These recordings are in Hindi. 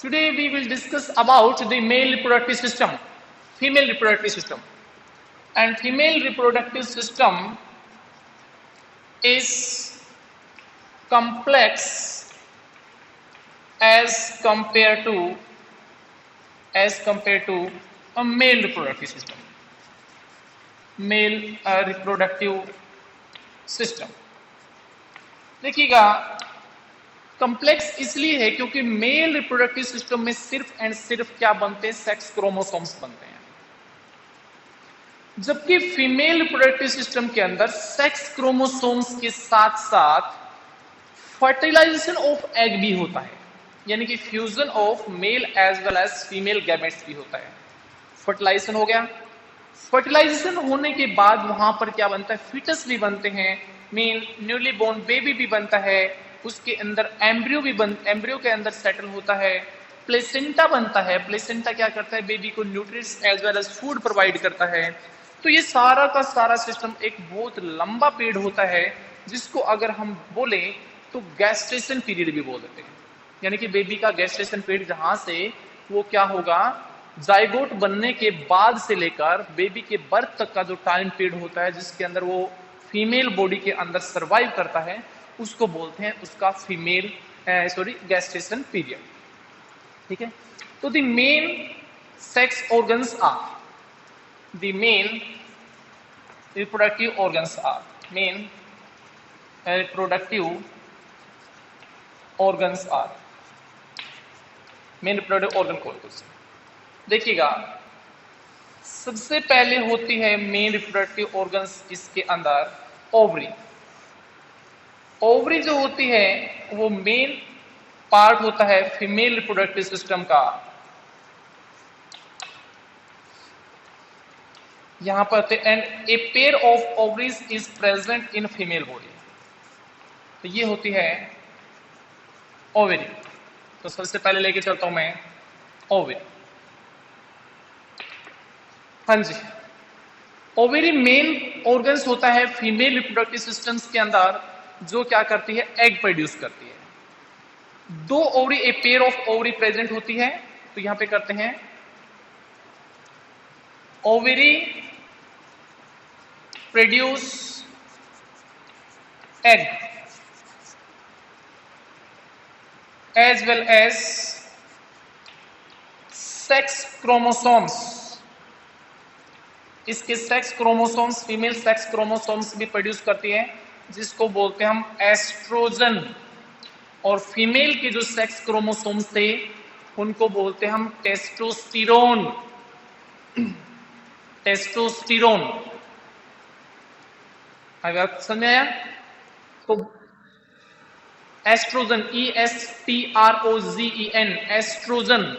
Today we will discuss about the male reproductive system, female reproductive system. And female reproductive system is complex as compared to a male reproductive system. Male reproductive system. देखिएगा, कॉम्प्लेक्स इसलिए है क्योंकि मेल रिप्रोडक्टिव सिस्टम में सिर्फ एंड सिर्फ क्या बनते हैं, सेक्स क्रोमोसोम्स बनते हैं, जबकि फीमेल रिप्रोडक्टिव सिस्टम के अंदर सेक्स क्रोमोसोम्स के साथ साथ फर्टिलाइजेशन ऑफ एग भी होता है, यानी कि fusion of male as well as female gametes भी होता है। फर्टिलाइजेशन हो गया, फर्टिलाइजेशन होने के बाद वहां पर क्या बनता है, फीटस भी बनते हैं, मीन न्यूली बोर्न बेबी भी बनता है, उसके अंदर एम्ब्रियो के अंदर सेटल होता है, प्लेसेंटा बनता है। प्लेसेंटा क्या करता है, बेबी को nutrients as well as food provide करता है। तो ये सारा का सारा सिस्टम एक बहुत लंबा पीरियड होता है, जिसको अगर हम बोले तो गैस्ट्रेशन पीरियड भी बोल देते हैं, यानी कि बेबी का गैस्ट्रेशन पीरियड, जहां से वो क्या होगा, जाइगोट बनने के बाद से लेकर बेबी के बर्थ तक का जो टाइम पीरियड होता है, जिसके अंदर वो फीमेल बॉडी के अंदर सर्वाइव करता है, उसको बोलते हैं उसका फीमेल गैस्ट्रेशन पीरियड। ठीक है, तो the main sex organs are, the main reproductive organs are, main reproductive organs are, main reproductive organ कौन कौन से, देखिएगा सबसे पहले होती है मेन रिप्रोडक्टिव ऑर्गन्स, इसके अंदर ओवरी। ओवरी जो होती है वो मेन पार्ट होता है फीमेल रिप्रोडक्टिव सिस्टम का। यहां पर and A pair of ovaries is present in female body, तो ये होती है ओवरी। तो सबसे पहले लेके चलता हूं मैं ओवरी। हाँ जी, ओवरी मेन ऑर्गन्स होता है फीमेल रिप्रोडक्टिव सिस्टम्स के अंदर, जो क्या करती है, एग प्रोड्यूस करती है। दो ovary, a pair of ovary present होती है, तो यहां पे करते हैं ovary produce egg as well as sex chromosomes. इसके sex chromosomes, female sex chromosomes भी प्रोड्यूस करती है, जिसको बोलते हैं हम एस्ट्रोजन। और फीमेल के जो सेक्स क्रोमोसोम्स थे उनको बोलते हैं हम टेस्टोस्टेरोन। टेस्टोस्टेरोन, अगर समझ में आया तो estrogen, ESTROGEN, estrogen,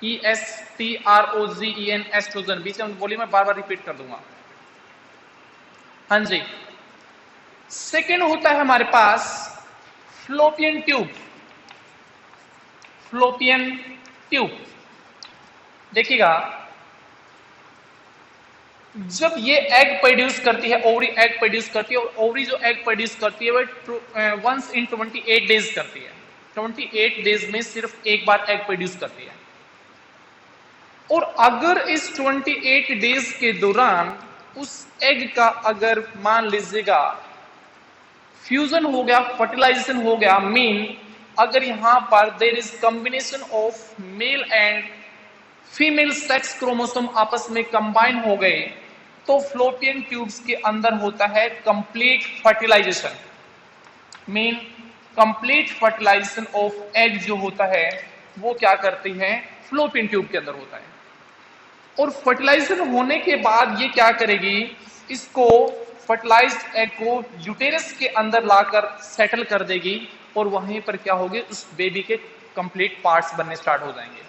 ESTROGEN, estrogen. बीच में बोलिए, मैं बार बार रिपीट कर दूंगा। हाँ जी, सेकेंड होता है हमारे पास फ्लोपियन ट्यूब। फ्लोपियन ट्यूब, देखिएगा जब ये एग प्रोड्यूस करती है, ओवरी एग प्रोड्यूस करती है, और ओवरी जो एग प्रोड्यूस करती है वो वंस इन 28 डेज करती है। 28 डेज में सिर्फ एक बार एग प्रोड्यूस करती है। और अगर इस 28 डेज के दौरान उस एग का अगर मान लीजिएगा फ्यूजन हो गया, फर्टिलाइजेशन हो गया, मीन अगर यहां पर there is combination of male and female sex chromosome आपस में कंबाइन हो गए, तो फ्लोपियन ट्यूब्स के अंदर होता है complete fertilization. Mean complete fertilization of egg जो होता है वो क्या करती है, फ्लोपियन ट्यूब के अंदर होता है। और फर्टिलाइजेशन होने के बाद ये क्या करेगी, इसको फर्टिलाइज्ड एग को यूटेरस के अंदर लाकर सेटल कर देगी, और वहीं पर क्या होगी, उस बेबी के कंप्लीट पार्ट्स बनने स्टार्ट हो जाएंगे।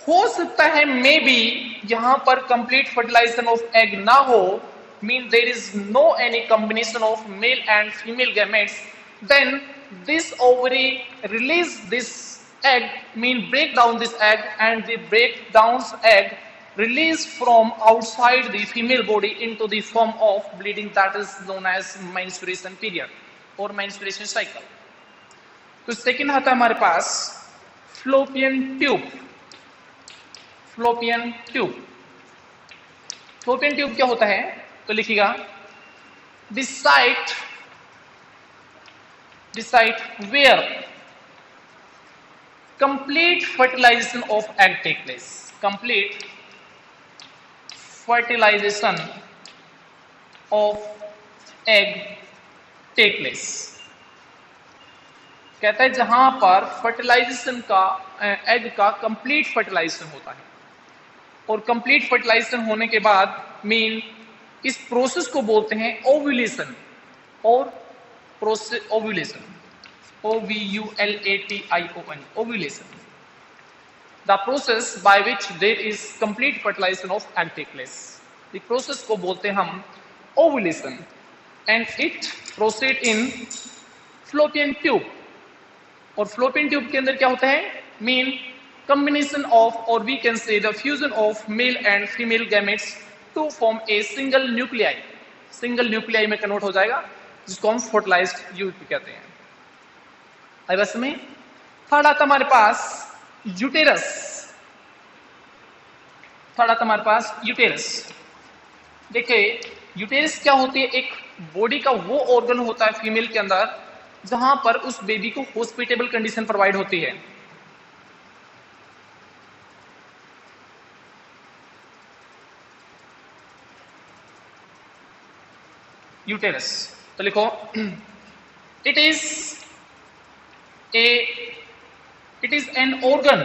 हो सकता है मे बी यहां पर कंप्लीट फर्टिलाइजेशन ऑफ एग ना हो, mean there is no any combination of male and female gametes, then this ovary release this egg, mean break down this egg, and the break down egg release from outside the female body into the form of bleeding, that is known as menstruation period or menstruation cycle. तो सेकंड आता है हमारे पास fallopian tube. Fallopian tube, fallopian tube क्या होता है तो लिखिएगा the site where complete fertilization of egg take place. Complete fertilization of egg take place. कहता है जहां पर फर्टिलाइजेशन का एग का कंप्लीट फर्टिलाइजेशन होता है, और कंप्लीट फर्टिलाइजेशन होने के बाद मीन इस प्रोसेस को बोलते हैं ओव्यूलेशन, और process ovulation, OVULATION, ovulation, the process by which there is complete fertilization of egg take place. The process को बोलते हैं हम ovulation, and it proceed in fallopian tube. और fallopian tube के अंदर क्या होता है, mean combination of, or we can say the fusion of male and female gametes to form a single nuclei. single nuclei में कन्वर्ट हो जाएगा, जिसको हम fertilized यूथ कहते हैं। आई बस में थर्ड आता हमारे पास यूटेरस। थर्ड आता हमारे पास यूटेरस। देखिए यूटेरस क्या होती है, एक बॉडी का वो ऑर्गन होता है फीमेल के अंदर जहां पर उस बेबी को हॉस्पिटेबल कंडीशन प्रोवाइड होती है। यूटेरस तो लिखो it is an organ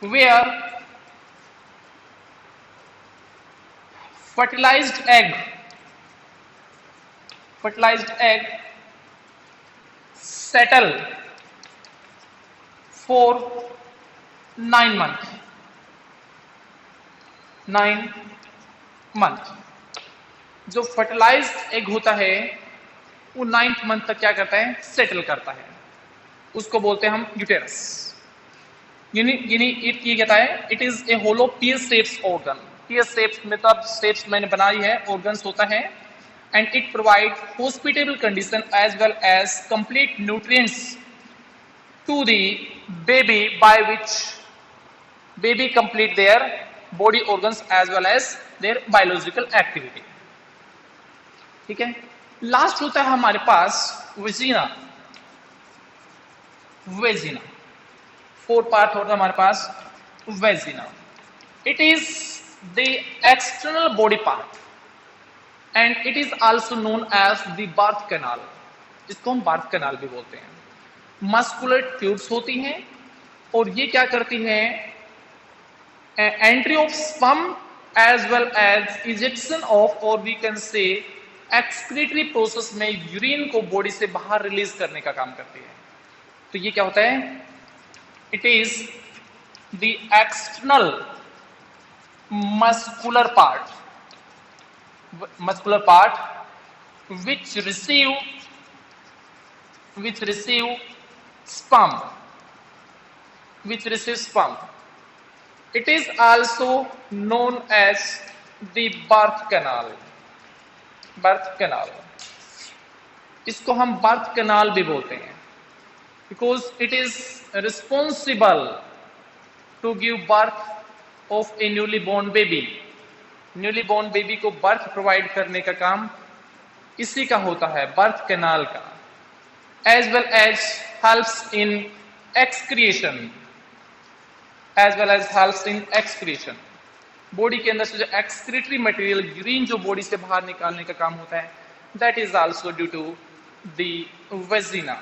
where fertilized egg settle for 9 months। 9 month जो फर्टिलाइज्ड एग होता है वो 9th मंथ तक क्या करता है, सेटल करता है, उसको बोलते हैं हम यूटेरस। ये कहता है it is a hollow pear shapes organ. Pear shapes मतलब शेप्स मैंने बनाई है, ऑर्गन्स होता है, and it provide hospitable condition as well as complete nutrients to the baby by which baby complete their body organs as well as their biological activity. ठीक है, लास्ट होता है हमारे पास वेजिना। वेजिना 4 पार्ट होता है हमारे पास vagina. It is the external body part and it is also known as the birth canal. इसको हम बर्थ कैनाल भी बोलते हैं। मस्कुलर ट्यूब्स होती हैं और ये क्या करती है, entry of sperm as well as ejection of, और we can say excretory process में यूरिन को बॉडी से बाहर रिलीज करने का काम करती है। तो ये क्या होता है, it is the external muscular part which receive sperm, it is also known as the birth canal। इसको हम बर्थ कैनाल भी बोलते हैं, because it is responsible to give birth of a newly born baby. Newly born baby को बर्थ प्रोवाइड करने का काम इसी का होता है, बर्थ कैनाल का, as well as helps in excretion, body के अंदर से जो एक्सक्रीटरी मटेरियल यूरिन जो बॉडी से बाहर निकालने का काम होता है, that is also due to the vagina.